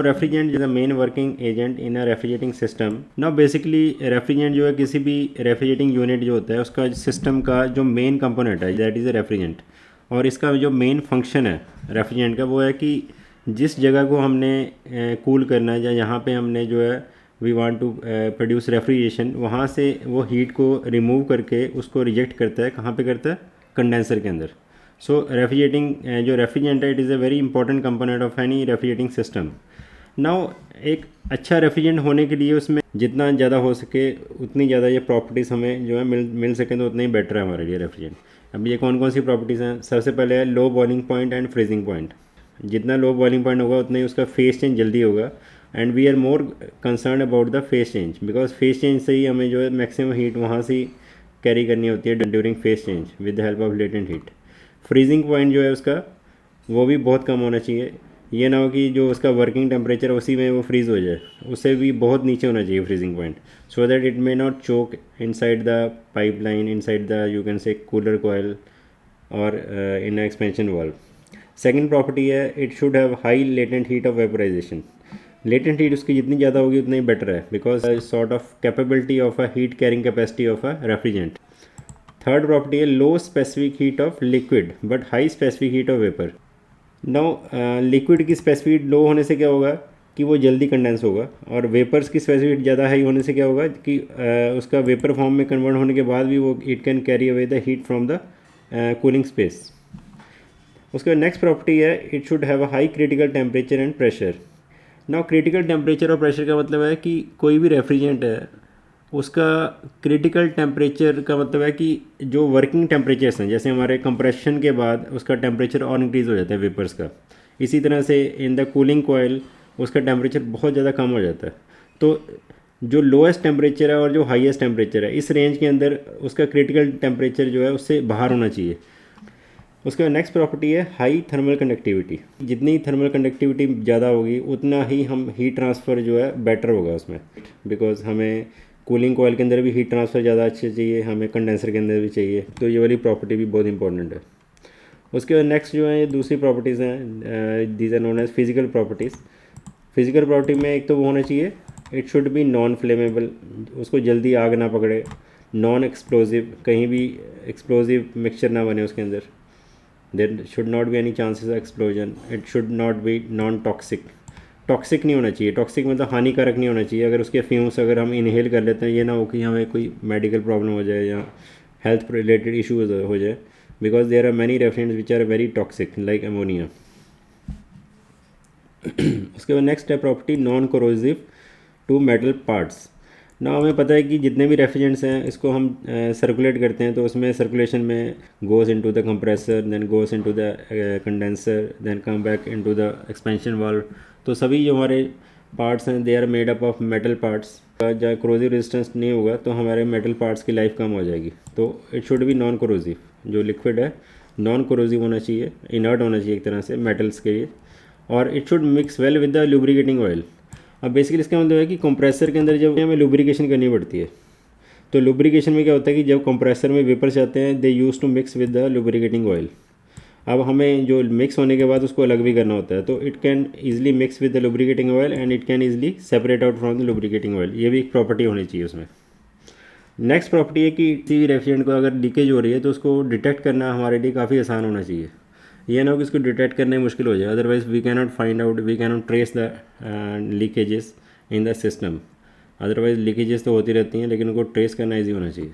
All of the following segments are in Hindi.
Refrigerant is the main working agent in a refrigerating system. Now basically refrigerant जो है किसी भी रेफ्रिजरेटिंग यूनिट जो होता है उसका सिस्टम का जो मेन कंपोनेंट है दैट इज़ अ रेफ्रिजरेंट। और इसका जो मेन फंक्शन है रेफ्रिजरेंट का वो है कि जिस जगह को हमने कूल करना है या यहाँ पे हमने जो है we want to produce refrigeration, वहाँ से वो हीट को रिमूव करके उसको रिजेक्ट करता है। कहाँ पे करता है? कंडेंसर के अंदर। सो रेफ्रिजरेटिंग जो रेफ्रिजरेंट है it is a very important component of any refrigerating system. Now एक अच्छा रेफ्रिजरेंट होने के लिए उसमें जितना ज़्यादा हो सके उतनी ज़्यादा ये प्रॉपर्टीज़ हमें जो है मिल सकें तो उतना ही बेटर है हमारे लिए रेफ्रिजरेंट। अब ये कौन कौन सी प्रॉपर्टीज़ हैं? सबसे पहले है low boiling point and freezing point. जितना लो बॉइलिंग पॉइंट होगा उतना ही उसका फेस चेंज जल्दी होगा। And we are more concern about the phase change because phase change से ही हमें जो है मैक्सिमम हीट वहाँ से कैरी करनी होती है during face change with the help of latent heat. Freezing point जो है उसका वो भी बहुत कम होना चाहिए। ये ना हो कि जो उसका वर्किंग टेम्परेचर है उसी में वो फ्रीज़ हो जाए, उससे भी बहुत नीचे होना चाहिए freezing point, so that it may not choke inside the pipeline, inside the you can say cooler coil और in expansion valve. Second property है it should have high latent heat of vaporisation. Latent heat उसकी जितनी ज़्यादा होगी उतनी बेटर है because sort of capability of a heat carrying capacity of a refrigerant. Third property है low specific heat of liquid but high specific heat of vapour. Now liquid की स्पेसिफिक लो होने से क्या होगा कि वो जल्दी कंडेंस होगा, और वेपर्स की स्पेसिफिक ज़्यादा हाई होने से क्या होगा कि उसका वेपर फॉर्म में कन्वर्ट होने के बाद भी वो it can carry away the heat from the cooling space. उसके बाद नेक्स्ट प्रॉपर्टी है it should have a high critical temperature and pressure. Now critical temperature और प्रेशर का मतलब है कि कोई भी रेफ्रिजरेंट है उसका क्रिटिकल टेम्परेचर का मतलब है कि जो वर्किंग टेम्परेचर्स हैं, जैसे हमारे कंप्रेशन के बाद उसका टेम्परेचर और इंक्रीज़ हो जाता है वेपर्स का, इसी तरह से इन द कूलिंग कोयल उसका टेम्परेचर बहुत ज़्यादा कम हो जाता है। तो जो लोएस्ट टेम्परेचर है और जो हाईएस्ट टेम्परेचर है इस रेंज के अंदर उसका क्रिटिकल टेम्परेचर जो है उससे बाहर होना चाहिए। उसके बाद नेक्स्ट प्रॉपर्टी है हाई थर्मल कंडक्टिविटी। जितनी थर्मल कंडक्टिविटी ज़्यादा होगी उतना ही हम हीट ट्रांसफ़र जो है बेटर होगा उसमें, बिकॉज हमें कूलिंग कोयल के अंदर भी हीट ट्रांसफ़र ज़्यादा अच्छे चाहिए, हमें कंडेंसर के अंदर भी चाहिए, तो ये वाली प्रॉपर्टी भी बहुत इंपॉर्टेंट है। उसके बाद नेक्स्ट जो है ये दूसरी प्रॉपर्टीज़ हैं, these are known as physical properties. Physical property में एक तो वो होना चाहिए it should be non flammable, उसको जल्दी आग ना पकड़े, नॉन एक्सप्लोजिव, कहीं भी एक्सप्लोजिव मिक्सचर ना बने उसके अंदर, there should not be any chances of explosion, it should not be non toxic. Toxic नहीं होना चाहिए, टॉक्सिक मतलब हानिकारक नहीं होना चाहिए। अगर उसके फ्यूम्स अगर हम इनहेल कर लेते हैं ये ना हो कि हमें कोई मेडिकल प्रॉब्लम हो जाए या हेल्थ रिलेटेड इशू हो जाए, because there are many refrigerants which are very toxic like ammonia. उसके बाद नेक्स्ट है property non corrosive to metal parts. ना हमें पता है कि जितने भी रेफ्रिजरेंट्स हैं इसको हम सर्कुलेट करते हैं तो उसमें सर्कुलेशन में goes into the compressor, then goes into the condenser, then come back into the expansion valve. तो सभी जो हमारे पार्ट्स हैं they are made up of metal parts. जहाँ कोरोसिव रेजिस्टेंस नहीं होगा तो हमारे मेटल पार्ट्स की लाइफ कम हो जाएगी। तो it should be non corrosive, जो लिक्विड है नॉन कोरोसिव होना चाहिए, इनर्ट होना चाहिए एक तरह से मेटल्स के लिए, और it should mix well with the lubricating oil. अब बेसिकली इसका मतलब है कि कंप्रेसर के अंदर जब हमें लुब्रिकेशन करनी पड़ती है तो लुब्रिकेशन में क्या होता है कि जब कंप्रेसर में वेपर्स जाते हैं they use to mix with the lubricating oil. अब हमें जो मिक्स होने के बाद उसको अलग भी करना होता है, तो it can easily mix with the lubricating oil and it can easily separate out from the lubricating oil. ये भी एक प्रॉपर्टी होनी चाहिए उसमें। नेक्स्ट प्रॉपर्टी है कि किसी भी रेफ्रिजरेंट को अगर लीकेज हो रही है तो उसको डिटेक्ट करना हमारे लिए काफ़ी आसान होना चाहिए। ये ना हो कि इसको डिटेक्ट करने में मुश्किल हो जाए, otherwise we can not find out, we can not trace the leakages in the system. Otherwise leakages तो होती रहती हैं लेकिन उनको ट्रेस करना ईजी होना चाहिए।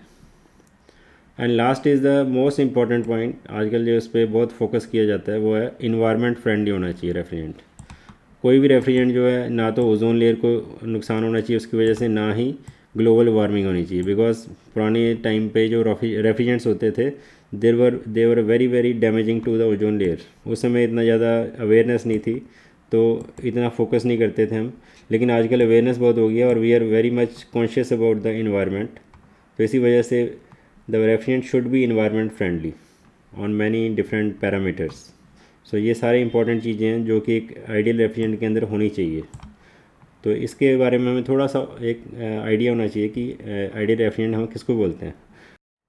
And last is the most important point, आजकल जो इस पर बहुत फोकस किया जाता है वो है इन्वायरमेंट फ्रेंडली होना चाहिए रेफ्रिजरेंट। कोई भी रेफ्रिजरेंट जो है ना तो ओजोन लेयर को नुकसान होना चाहिए उसकी वजह से, ना ही ग्लोबल वार्मिंग होनी चाहिए, बिकॉज पुराने टाइम पे जो रेफ्रिजरेंट्स होते थे they were very very damaging to the ozone layer. उस समय इतना ज़्यादा अवेयरनेस नहीं थी तो इतना फोकस नहीं करते थे हम, लेकिन आजकल अवेयरनेस बहुत हो गया और we are very much conscious about the environment. तो इसी वजह से the refrigerant should be environment friendly on many different parameters. So ये सारे इंपॉर्टेंट चीज़ें हैं जो कि एक आइडियल रेफ्रिजरेंट के अंदर होनी चाहिए। तो इसके बारे में हमें थोड़ा सा एक आइडिया होना चाहिए कि आइडियल रेफ्रिजरेंट हम किसको बोलते हैं।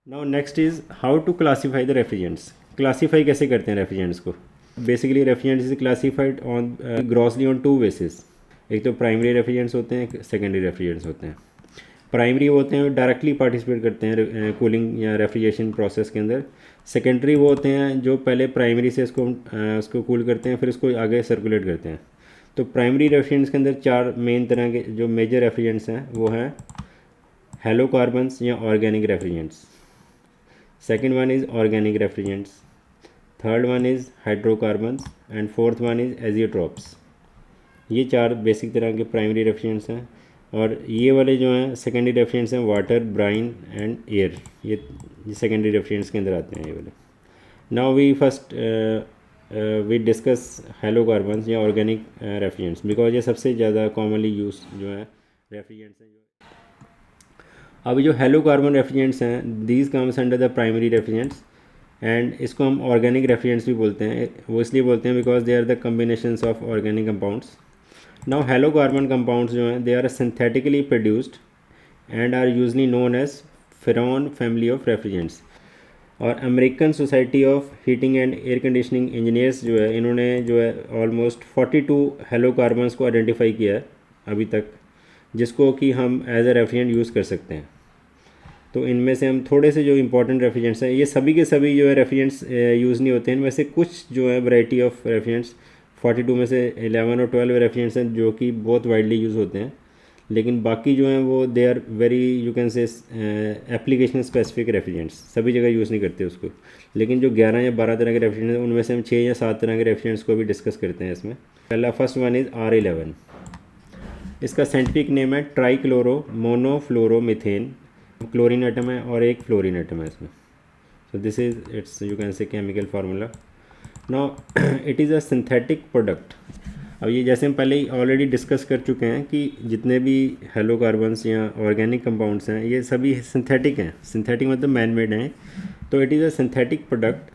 Now next is how to classify the refrigerants. Classify कैसे करते हैं रेफ्रिजरेंट्स को? Basically refrigerants is classified on grossly on two basis. एक तो प्राइमरी रेफ्रिजरेंट्स होते हैं, एक सेकेंडरी रेफ्रिजरेंट्स होते हैं। प्राइमरी वो होते हैं वो डायरेक्टली पार्टिसिपेट करते हैं कूलिंग या रेफ्रिजरेशन प्रोसेस के अंदर। सेकेंडरी वो होते हैं जो पहले प्राइमरी से उसको कूल करते हैं, फिर उसको आगे सर्कुलेट करते हैं। तो प्राइमरी रेफ्रिजरेंट्स के अंदर 4 मेन तरह के जो मेजर रेफ्रिजरेंट्स हैं वो हैं हेलोकार्बन्स या organic refrigerants, second one is organic refrigerants, third one is hydrocarbons and fourth one is azeotropes. ये 4 बेसिक तरह के प्राइमरी रेफ्रिजरेंट्स हैं। और ये वाले जो हैं सेकेंडरी रेफ्रिजरेंट्स हैं वाटर, ब्राइन एंड एयर, ये सेकेंडरी रेफ्रिजरेंट्स के अंदर आते हैं ये वाले। Now we first we discuss halocarbons या ऑर्गेनिक रेफ्रिजरेंट्स, बिकॉज ये सबसे ज़्यादा कॉमनली यूज जो है रेफ्रिजरेंट्स हैं। अब जो हेलोकार्बन रेफ्रिजरेंट्स हैं these comes under the primary refrigerants, and इसको हम ऑर्गेनिक रेफ्रिजरेंट्स भी बोलते हैं। वो इसलिए बोलते हैं because they are the combinations of organic compounds. Now halocarbon compounds जो हैं they are synthetically produced and are usually known as Freon family of refrigerants. और American Society of Heating and Air Conditioning Engineers जो है इन्होंने जो है ऑलमोस्ट 42 हेलोकार्बन्स को आइडेंटिफाई किया है अभी तक, जिसको कि हम एज ए रेफ्रिजरेंट यूज़ कर सकते हैं। तो इनमें से हम थोड़े से जो इंपॉर्टेंट रेफ्रिजरेंट्स हैं, ये सभी के सभी जो है रेफ्रिजरेंट्स यूज़ नहीं होते हैं, इनमें से कुछ जो है वैरायटी ऑफ रेफ्रिजरेंट्स 42 में से 11 और 12 रेफ्रिजरेंट्स हैं जो कि बहुत वाइडली यूज़ होते हैं, लेकिन बाकी जो हैं वो they are very you can say application specific refrigerants, सभी जगह यूज़ नहीं करते उसको। लेकिन जो 11 या 12 तरह के रेफ्रिजरेंट्स हैं उनमें से हम 6 या 7 तरह के रेफ्रिजरेंट्स को भी डिस्कस करते हैं इसमें। पहला फर्स्ट वन इज़ R11। इसका साइंटिफिक नेम है ट्राईक्लोरो मोनोफ्लोरोमीथेन। क्लोरीन एटम है और एक फ्लोरीन एटम है इसमें। So this is it's you can से chemical formula. Now it is a synthetic product. अब ये जैसे हम पहले ही ऑलरेडी डिस्कस कर चुके हैं कि जितने भी हेलोकार्बन्स या ऑर्गेनिक कंपाउंड्स हैं ये सभी सिंथेटिक हैं। सिंथेटिक मतलब मैन मेड हैं। तो it is a synthetic product.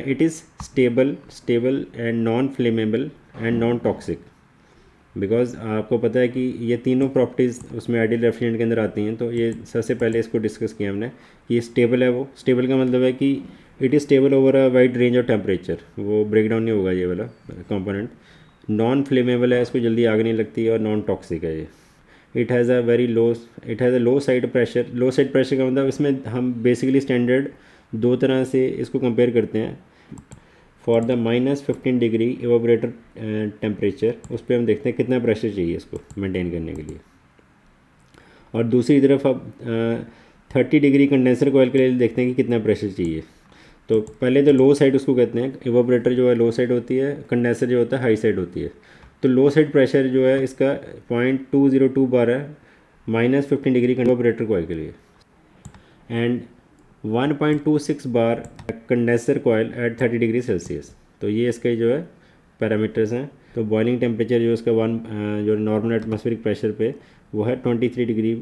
It is stable and non flammable and non toxic. Because आपको पता है कि ये तीनों प्रॉपर्टीज़ उसमें आइडियल रेफ्रिजरेंट के अंदर आती हैं। तो ये सबसे पहले इसको डिस्कस किया हमने कि ये स्टेबल है। वो स्टेबल का मतलब है कि it is stable over a wide range of temperature, वो ब्रेक डाउन नहीं होगा ये वाला कंपोनेंट। नॉन फ्लेमेबल है, इसको जल्दी आग नहीं लगती, और नॉन टॉक्सिक है ये। It has a low side pressure. Low side pressure का मतलब इसमें हम बेसिकली स्टैंडर्ड 2 तरह से इसको कंपेयर करते हैं। For the -15 degree evaporator temperature, उस पर हम देखते हैं कितना प्रेशर चाहिए इसको मेंटेन करने के लिए। और दूसरी तरफ अब 30 डिग्री कंडेंसर कॉइल के लिए देखते हैं कि कितना प्रेशर चाहिए। तो पहले तो लो साइड उसको कहते हैं, इवापोरेटर जो है लो साइड होती है, कंडेंसर जो होता है हाई साइड होती है। तो लो साइड प्रेशर जो है इसका 0.202 बार है -15 डिग्री इवापोरेटर कॉइल के लिए, and 1.26 bar condenser coil at 30 degree Celsius. तो ये इसके जो है पैरामीटर्स हैं। तो बॉइलिंग टेम्परेचर जो इसका जो नॉर्मल एटमॉस्फेरिक प्रेशर पे वो है 23 डिग्री,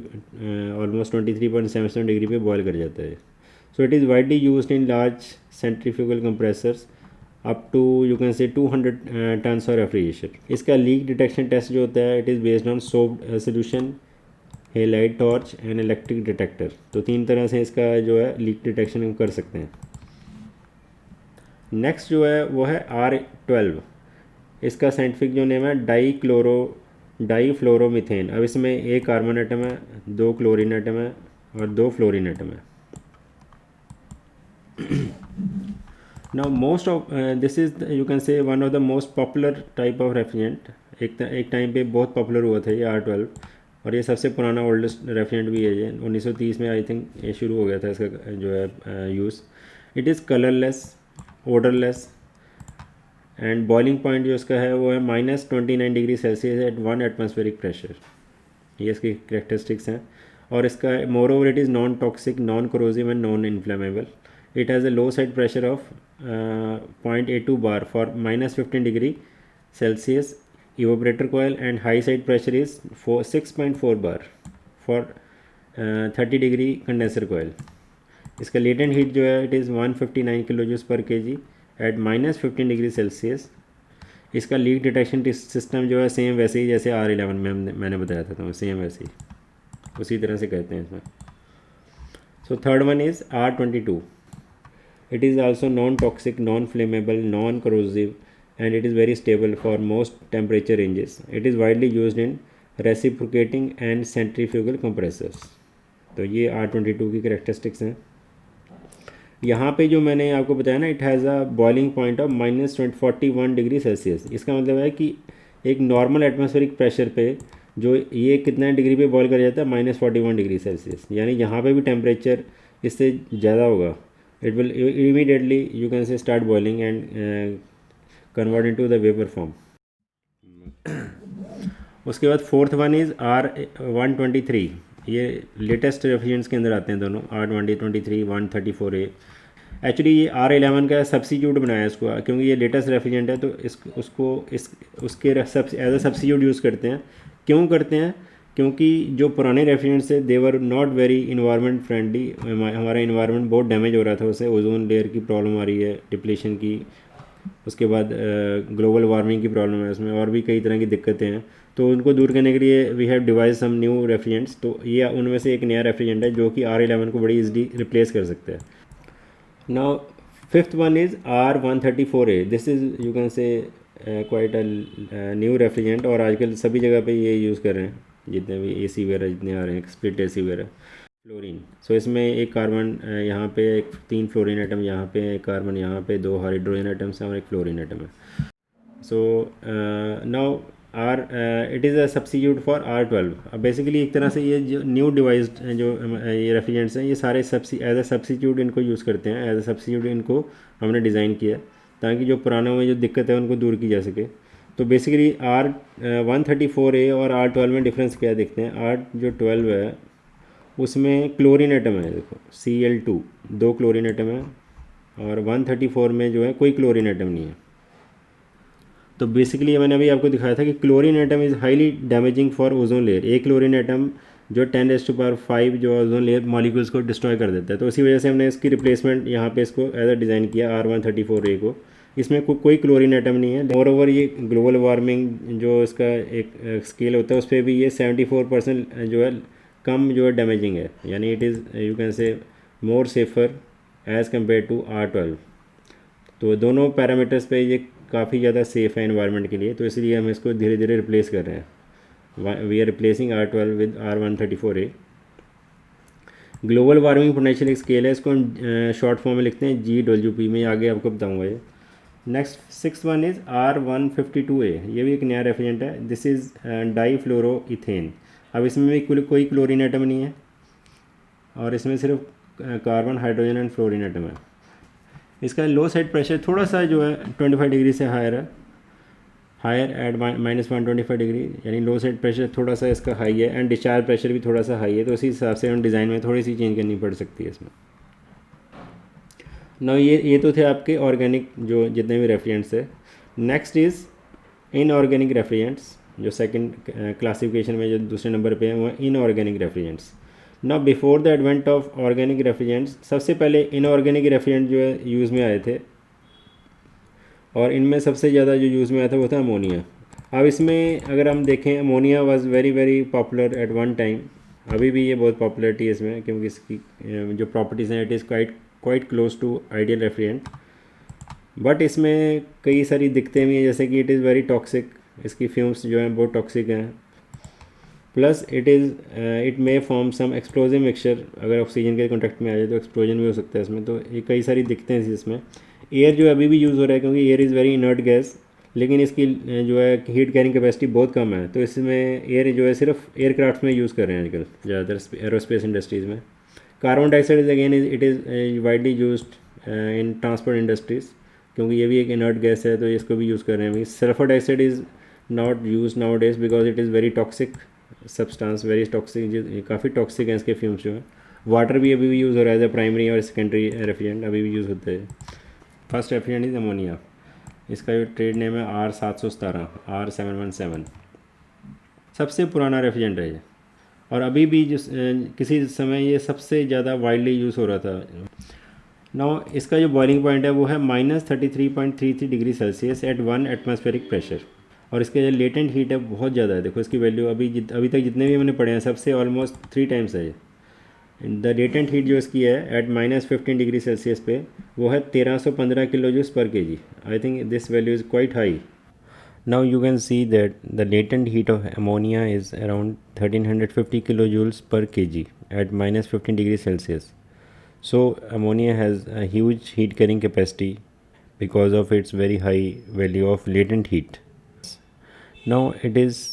ऑलमोस्ट 23.77 डिग्री पे बॉयल कर जाता है। So it is widely used in large centrifugal compressors up to you can say 200 tons of refrigeration. इसका लीक डिटेक्शन टेस्ट जो होता है it is based on soaped solution, halide torch and electric detector. तो 3 तरह से इसका जो है लीक डिटेक्शन हम कर सकते हैं। नेक्स्ट जो है वो है R12। इसका साइंटिफिक जो नेम है डाईफ्लोरोमीथेन। अब इसमें एक कार्बन एटम है, 2 क्लोरीन एटम है और 2 फ्लोरीन एटम है। Now most of this is you can से one of the most popular type of refrigerant. एक टाइम पे बहुत पॉपुलर हुआ था ये R12, और ये सबसे पुराना ओल्डेस्ट रेफ्रिजरेंट भी है। ये 1930 में आई थिंक ये शुरू हो गया था इसका जो है use. It is colourless, odourless, and boiling point जो इसका है वो है -29 degree Celsius at 1 atmospheric pressure. ये इसकी करेक्टरिस्टिक्स हैं। और इसका more over it is non toxic, non corrosive and non inflammable. It has a low side pressure of 0.82 bar for -15 degree Celsius evaporator coil, and high side pressure is 6.4 bar for 30 degree condenser coil। इसका लेटेंट हीट जो है इट इज़ 159 किलो जूस पर केजी एट -15 डिग्री सेल्सियस। इसका लीक डिटेक्शन सिस्टम जो है सेम वैसे ही जैसे R11 में मैंने बताया था, तो सेम वैसे ही उसी तरह से कहते हैं इसमें। So third one is R22। It is also known toxic, non flammable, non corrosive and it is very stable for most temperature ranges. It is widely used in reciprocating and centrifugal compressors. तो ये R22 की करेक्टरिस्टिक्स हैं. यहाँ पे जो मैंने आपको बताया ना, it has a boiling point of -41 degree Celsius. इसका मतलब है कि एक नॉर्मल एटमॉस्फेरिक प्रेशर पे जो ये कितना डिग्री पे बॉयल कर जाता है, -41 डिग्री सेल्सियस. यानी यहाँ पे भी टेम्परेचर इससे ज़्यादा होगा. It will immediately you can से start boiling and convert into the vapour form. उसके बाद फोर्थ वन इज़ R123. ये लेटेस्ट रेफ्रिजरेंट्स के अंदर आते हैं दोनों, R2023 134A. एक्चुअली ये R11 का सब्सिट्यूट बनाया है इसको, क्योंकि ये लेटेस्ट रेफ्रिजरेंट है तो उसके एज अ सब्सिट्यूट यूज़ करते हैं. क्यों करते हैं? क्योंकि जो पुराने रेफ्रिजरेंट्स थे they were not very environment friendly. हमारा इन्वायरमेंट बहुत डैमेज हो रहा था उससे. ओजोन लेयर की प्रॉब्लम आ रही है, डिप्लीशन की. उसके बाद ग्लोबल वार्मिंग की प्रॉब्लम है उसमें, और भी कई तरह की दिक्कतें हैं. तो उनको दूर करने के लिए we have device some new refrigerants. तो ये उनमें से एक नया रेफ्रिजरेंट है जो कि R11 को बड़ी इजली रिप्लेस कर सकता है. Now fifth one is R134A. This is you can से क्वाइट अ न्यू रेफ्रिजरेंट, और आजकल सभी जगह पे ये यूज़ कर रहे हैं. जितने भी AC वगैरह जितने आ रहे हैं, स्प्लिट AC वगैरह. फ्लोरीन. सो इसमें एक कार्बन यहाँ पे, एक 3 फ्लोरीन एटम यहाँ पे, एक कार्बन यहाँ पे, 2 हाइड्रोजन एटम्स हैं और एक फ्लोरीन एटम है. So now it is a substitute for R12. अब बेसिकली एक तरह से ये जो न्यू डिवाइस जो ये रेफ्रिजरेंट्स हैं, ये सारे एज अ सब्सिट्यूट इनको यूज़ करते हैं. एज अ सब्सिट्यूट इनको हमने डिज़ाइन किया ताकि जो पुरानों में जो दिक्कत है उनको दूर की जा सके. तो बेसिकली R134A और R12 में डिफरेंस क्या देखते हैं. R जो 12 है उसमें क्लोरीन एटम है, देखो Cl2, 2 क्लोरीन एटम है. और 134 में जो है कोई क्लोरीन एटम नहीं है. तो बेसिकली मैंने अभी आपको दिखाया था कि chlorine atom is highly damaging for ozone layer. एक क्लोरीन एटम जो 10⁵ जो ओजोन लेयर मॉलिक्यूल्स को डिस्ट्रॉय कर देता है. तो उसी वजह से हमने इसकी रिप्लेसमेंट यहाँ पे इसको एज अ डिज़ाइन किया R134A को. इसमें कोई क्लोरीन एटम नहीं है. मोर ओवर ये ग्लोबल वार्मिंग जो इसका एक स्केल होता है उस पर भी ये 74% जो है कम जो है डैमेजिंग है. यानी it is you can say more safer as compare to R12. तो दोनों पैरामीटर्स पे ये काफ़ी ज़्यादा सेफ़ है एनवायरनमेंट के लिए. तो इसलिए हम इसको धीरे धीरे रिप्लेस कर रहे हैं. We are replacing R12 with R134A. Global warming potential एक स्केल है, इसको हम शॉर्ट फॉर्म में लिखते हैं GWP में. आगे आपको बताऊँगा ये. Next six one is R152A. ये भी एक नया रेफ्रिजरेंट है. This is difluoroethane. अब इसमें भी कोई क्लोरीन एटम नहीं है और इसमें सिर्फ carbon, hydrogen and fluorine atom है. इसका लो साइड प्रेशर थोड़ा सा जो है 25 डिग्री से हायर है, हायर एट -125 डिग्री. यानी लो साइड प्रेशर थोड़ा सा इसका हाई है एंड डिस्चार्ज प्रेशर भी थोड़ा सा हाई है. तो उसी हिसाब से हम डिज़ाइन में थोड़ी सी चेंज करनी पड़ सकती है इसमें. ना ये तो थे आपके ऑर्गेनिक जो जितने भी रेफ्रिजरेंट्स है. Next is inorganic refrigerants. जो सेकंड क्लासिफिकेशन में जो दूसरे नंबर पे हैं वो इनऑर्गेनिक रेफ्रिजरेंट्स. ना before the advent of organic refrigerants, सबसे पहले इनऑर्गेनिक रेफ्रिजरेंट जो है यूज़ में आए थे, और इनमें सबसे ज़्यादा जो यूज़ में आया था वो था अमोनिया. अब इसमें अगर हम देखें, ammonia was very very popular at one time. अभी भी ये बहुत पॉपुलरिटी है इसमें, क्योंकि इसकी जो प्रॉपर्टीज़ हैं it is quite close to ideal refrigerant. But इसमें कई सारी दिक्कतें भी हैं, जैसे कि इट इज़ वेरी टॉक्सिक. इसकी फ्यूम्स जो हैं बहुत टॉक्सिक हैं. Plus it may form some explosive mixture. अगर ऑक्सीजन के कॉन्टैक्ट में आ जाए तो एक्सप्लोजन भी हो सकता है इसमें. तो ये कई सारी दिक्कतें हैं इसमें. एयर जो अभी भी यूज़ हो रहा है, क्योंकि air is very inert gas, लेकिन इसकी जो है हीट कैरिंग कैपेसिटी बहुत कम है. तो इसमें एयर जो है सिर्फ एयरक्राफ्ट में यूज़ कर रहे हैं आजकल ज़्यादातर एरोस्पेस इंडस्ट्रीज़ में. Carbon dioxide is again it is widely used in transport industries, क्योंकि ये भी एक इनर्ट गैस है तो इसको भी यूज़ कर रहे हैं. Sulphur dioxide is not use now days because it is very toxic substance, very toxic, काफ़ी टॉक्सिक हैं इसके फ्यूम्स जो है. वाटर भी अभी भी यूज़ हो रहा है एज अ प्राइमरी और सेकेंडरी रेफ्रिजरेंट, अभी भी यूज़ होते हैं. First refrigerant is ammonia. इसका जो ट्रेड नेम है R717, R717. सबसे पुराना रेफ्रिजरेंट है ये, और अभी भी जिस किसी समय ये सबसे ज़्यादा वाइडली यूज़ हो रहा था. नाउ इसका जो बॉइलिंग पॉइंट है वो है -33.33 degree Celsius at 1 atmospheric pressure. और इसके जो लेटेंट हीट है बहुत ज़्यादा है. देखो इसकी वैल्यू अभी तक जितने भी मैंने पढ़े हैं सबसे ऑलमोस्ट 3 टाइम्स है ये. द लेटेंट हीट जो इसकी है एट -15 डिग्री सेल्सियस पे वो है 1315 kilo joules per KG. I think this value is quite high. Now you can see that the latent heat of ammonia is around 1350 kilojoules per kg at -15 degrees Celsius. So ammonia has a huge heat carrying capacity because of its very high value of latent heat. Now it is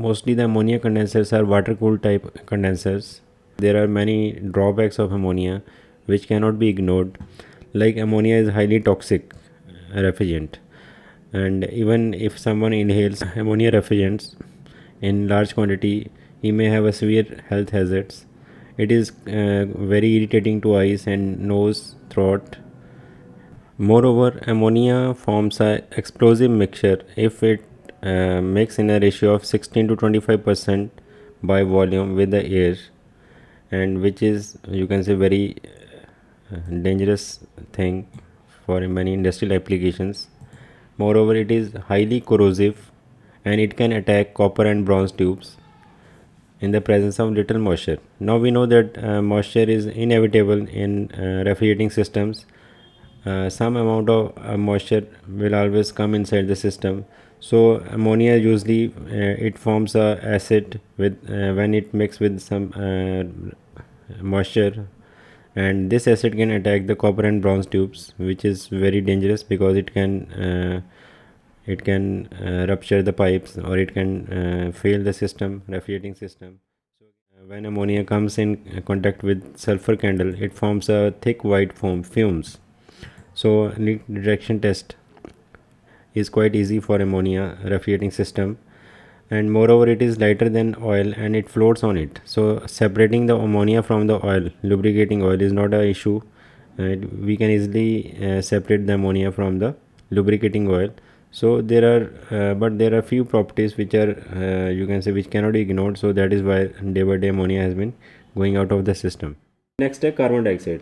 mostly the ammonia condensers are water cooled type condensers. There are many drawbacks of ammonia which cannot be ignored, like ammonia is highly toxic refrigerant, and even if someone inhales ammonia refrigerants in large quantity, he may have a severe health hazards. It is very irritating to eyes and nose, throat. Moreover, ammonia forms a explosive mixture if it mix in a ratio of 16 to 25% by volume with the air, and which is, you can say, very dangerous thing for many industrial applications. Moreover, it is highly corrosive and it can attack copper and bronze tubes in the presence of little moisture. Now we know that moisture is inevitable in refrigerating systems. Some amount of moisture will always come inside the system. So ammonia usually it forms a acid with when it mixes with some moisture, and this acid can attack the copper and bronze tubes, which is very dangerous because it can rupture the pipes, or it can fail the system, refrigerating system. When ammonia comes in contact with sulfur candle, it forms a thick white foam fumes. So leak detection test is quite easy for ammonia refrigerating system, and moreover it is lighter than oil and it floats on it. So separating the ammonia from the oil, lubricating oil, is not a issue. We can easily separate the ammonia from the lubricating oil. So there are but there are few properties which are you can say which cannot be ignored. So that is why day by day ammonia has been going out of the system. Next है carbon dioxide,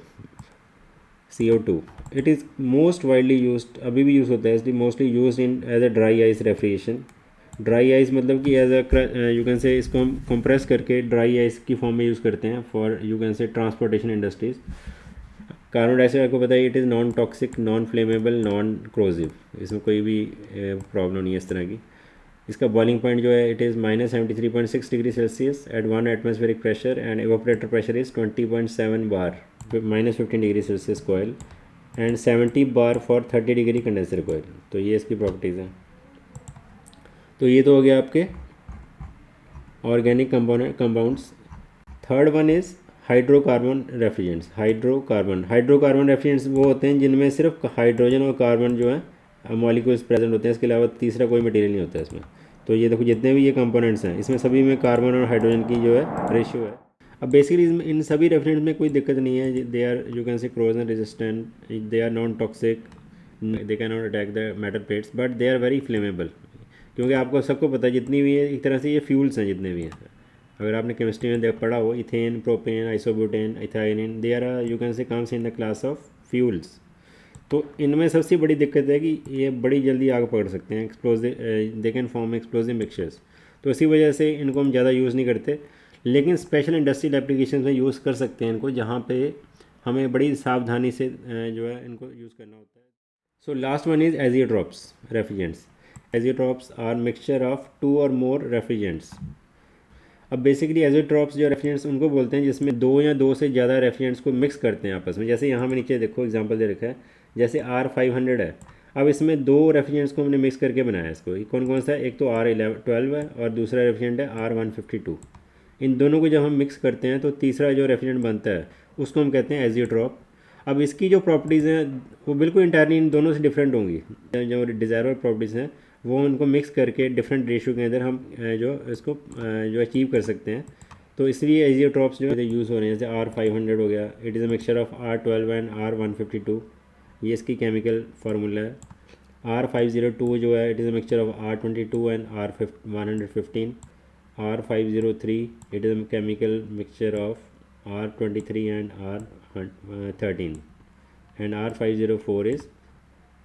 CO2. It is most widely used, अभी भी यूज़ होता है, इसलिए mostly use in as a dry ice refrigeration. Dry ice मतलब कि एज अ यू कैन से इसको हम कंप्रेस करके ड्राई आइस की फॉर्म में यूज़ करते हैं फॉर यू कैन से ट्रांसपोर्टेशन इंडस्ट्रीज़. कार्बन डाइऑक्साइड आपको पता है it is non toxic, non flammable, non corrosive. इसमें कोई भी प्रॉब्लम नहीं है इस तरह की. इसका बॉइलिंग पॉइंट जो है it is -73.6 degree Celsius at 1 atmospheric pressure and evaporator pressure is 20.7 bar, -15 degree Celsius coil, and 70 bar for 30 degree condenser coil. तो ये इसकी प्रॉपर्टीज़ हैं. तो ये तो हो गया आपके organic compounds. Third one is hydrocarbon refrigerants. Hydrocarbon refrigerants वो होते हैं जिनमें सिर्फ हाइड्रोजन और कार्बन जो है मॉलिक्यूल्स प्रेजेंट होते हैं, इसके अलावा तीसरा कोई मटेरियल नहीं होता है इसमें. तो ये देखो जितने भी ये कंपोनेंट्स हैं इसमें सभी में कार्बन और हाइड्रोजन की जो है रेशियो है. अब बेसिकली इन सभी रेफ्रिजरेंट्स में कोई दिक्कत नहीं है. They are you can say corrosion resistant, they are non toxic, they can not attack the metal plates, but they are very flammable. क्योंकि आपको सबको पता है जितनी भी है एक तरह से ये फ्यूल्स हैं जितने भी हैं. अगर आपने केमिस्ट्री में पढ़ा हो, ethane, propane, isobutane, ethylene, they are you can say comes in the class of fuels. तो इनमें सबसे बड़ी दिक्कत है कि ये बड़ी जल्दी आग पकड़ सकते हैं, explosive, they can form explosive mixtures. तो इसी वजह से इनको हम ज़्यादा यूज़ नहीं करते, लेकिन स्पेशल इंडस्ट्रियल एप्लीकेशन में यूज़ कर सकते हैं इनको, जहाँ पे हमें बड़ी सावधानी से जो है इनको यूज़ करना होता है. So last one is azeotropes refrigerants. Azeotropes are mixture of 2 और मोर रेफ्रिजरेंट्स. अब बेसिकली एजियोट्रॉप्स जो रेफ्रिजरेंट्स उनको बोलते हैं जिसमें 2 या 2 से ज़्यादा रेफ्रिजरेंट्स को मिक्स करते हैं आपस में. जैसे यहाँ में नीचे देखो एग्जांपल दे रखा है, जैसे R500 है. अब इसमें 2 रेफ्रिजरेंट्स को हमने मिक्स करके बनाया इसको. कौन कौन सा है? एक तो R12 है और दूसरा रेफ्रिजरेंट है R152. इन दोनों को जब हम मिक्स करते हैं तो तीसरा जो रेफ्रिजरेंट बनता है उसको हम कहते हैं एजियोट्रॉप. अब इसकी जो प्रॉपर्टीज़ हैं वो बिल्कुल इंटायरली इन दोनों से डिफरेंट होंगी. जो डिज़ायरेबल प्रॉपर्टीज़ हैं वो उनको मिक्स करके डिफरेंट रेशियो के अंदर हम जो इसको जो अचीव कर सकते हैं. तो इसलिए एजियोट्रॉप्स जो है यूज़ हो रहे हैं. जैसे R500 हो गया, it is a mixture of R12 and R152. ये इसकी केमिकल फार्मूला है. R502 जो है it is a mixture of R22 and R115. R503 it is a chemical mixture of R23 and R13. And R504 is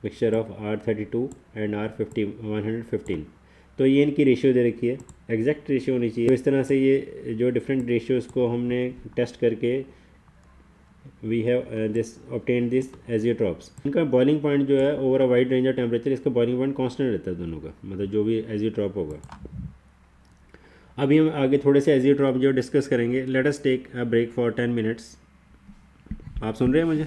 mixture of R32 and R115. तो ये इनकी रेशियो दे रखी है, एग्जैक्ट रेशियो होनी चाहिए। तो इस तरह से ये जो डिफरेंट रेशियोज़ को हमने टेस्ट करके we have this obtain this azeotropes. इनका बॉइलिंग पॉइंट जो है over a wide range of temperature, इसका बॉइलिंग पॉइंट कांस्टेंट रहता है दोनों का, मतलब जो भी एजियोट्रॉप होगा। अभी हम आगे थोड़े से एजियोट्रॉप जो डिस्कस करेंगे। Let us take a break for 10 minutes. आप सुन रहे हैं मुझे?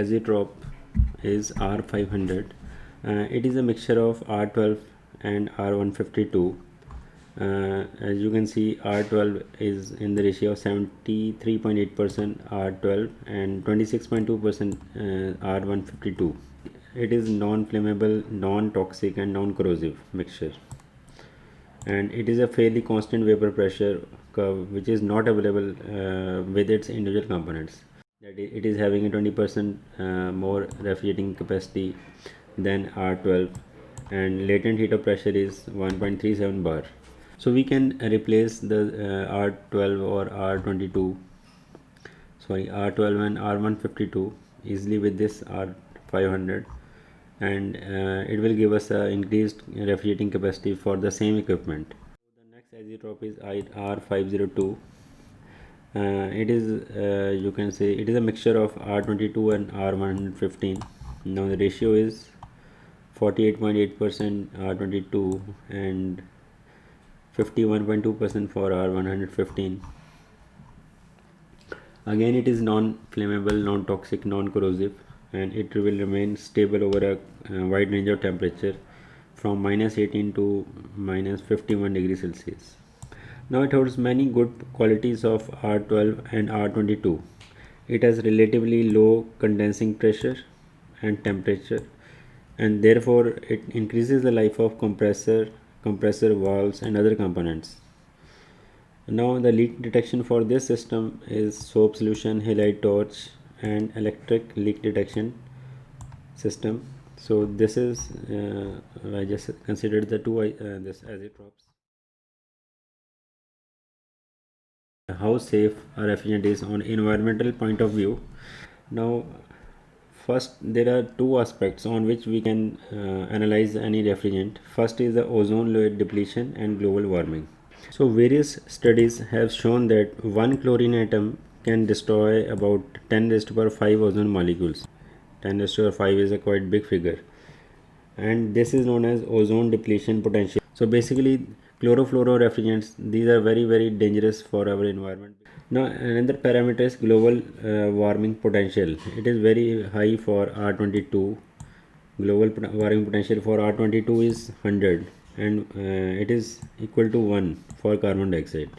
Azeotrope is R500. It is a mixture of R12 and R152. As you can see, R12 is in the ratio of 73.8% R12 and 26.2% R152. It is non-flammable, non-toxic and non-corrosive mixture, and it is a fairly constant vapor pressure curve which is not available with its individual components. That it is having a 20% more refrigerating capacity than R12, and latent heat of pressure is 1.37 bar. So we can replace the R12 or R12 and R152 easily with this R500, and it will give us a increased refrigerating capacity for the same equipment. The next azeotrope is R502. It is you can say it is a mixture of R22 and R115. Now the ratio is 48.8% R22 and 51.2% for R115. Again, it is non-flammable, non-toxic, non-corrosive, and it will remain stable over a wide range of temperature from -18 to -51 degrees Celsius. Now it holds many good qualities of R12 and R22. It has relatively low condensing pressure and temperature, and therefore it increases the life of compressor valves and other components. Now the leak detection for this system is soap solution, halide torch and electric leak detection system. So this is I just considered the two this azeotrops. How safe a refrigerant is on environmental point of view. Now first there are two aspects on which we can analyze any refrigerant. First is the ozone layer depletion and global warming. So various studies have shown that one chlorine atom can destroy about 10 raised to power 5 ozone molecules. 10 raised to power 5 is a quite big figure, and this is known as ozone depletion potential. So basically chlorofluororefrigerants, these are very dangerous for our environment. Now another parameter is global warming potential. It is very high for R22. Global warming potential for R22 is 100, and it is equal to 1 for carbon dioxide.